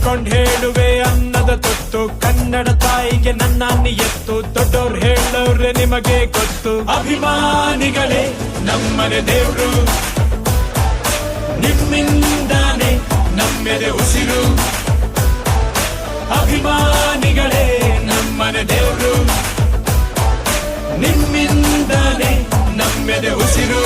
ಹಿಡ್ಕೊಂಡ್ ಹೇಳುವೆ ಅನ್ನದ ತೊತ್ತು ಕನ್ನಡ ತಾಯಿಗೆ ನನ್ನ ಎತ್ತು ದೊಡ್ಡೋರ್ ಹೇಳೋರೆ ನಿಮಗೆ ಗೊತ್ತು ಅಭಿಮಾನಿಗಳೇ ನಮ್ಮನೆ ದೇವ್ರು ನಿಮ್ಮಿಂದಾನೆ ನಮ್ಮೆದೆ ಉಸಿರು ಅಭಿಮಾನಿಗಳೇ ನಮ್ಮನೆ ದೇವ್ರು ನಿಮ್ಮಿಂದಾನೆ ನಮ್ಮೆದೆ ಉಸಿರು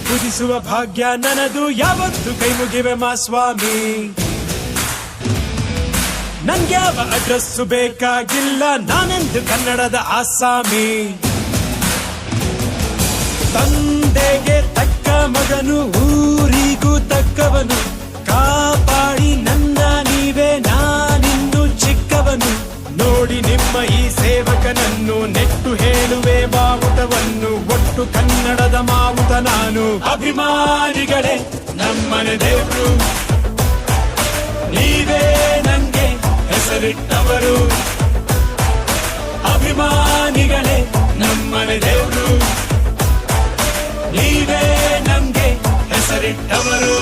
ಪೂಜಿಸುವ ಭಾಗ್ಯ ನನದು ಯಾವತ್ತು ಕೈ ಮುಗಿವೆ ಮಾ ಸ್ವಾಮಿ ನನ್ಗ್ಯಾವ ಅಡ್ರೆಸ್ಸು ಬೇಕಾಗಿಲ್ಲ ನಾನೆಂದು ಕನ್ನಡದ ಆಸಾಮಿ ತಂದೆಗೆ ತಕ್ಕ ಮಗನು ಊರಿಗೂ ತಕ್ಕವನು ಕಾಪಾಡಿ ನನ್ನ ನೀವೇ ನಾನಿನ್ನು ಚಿಕ್ಕವನು ನೋಡಿ ನಿಮ್ಮ ಈ ಸೇವಕನನ್ನು ನೆಟ್ಟು ಹೇಳುವೆ ಬಾವುಟವನ್ನು ಒಟ್ಟು ಕನ್ನಡದ ಮಾವುತ ನಾನು ಅಭಿಮಾನಿಗಳೇ ನಮ್ಮನೆ ದೇವ್ರು ನೀವೇ ನಂಗೆ ಹೆಸರಿಟ್ಟವರು ಅಭಿಮಾನಿಗಳೇ ನಮ್ಮನೆ ದೇವ್ರು ನೀವೇ ನಂಗೆ ಹೆಸರಿಟ್ಟವರು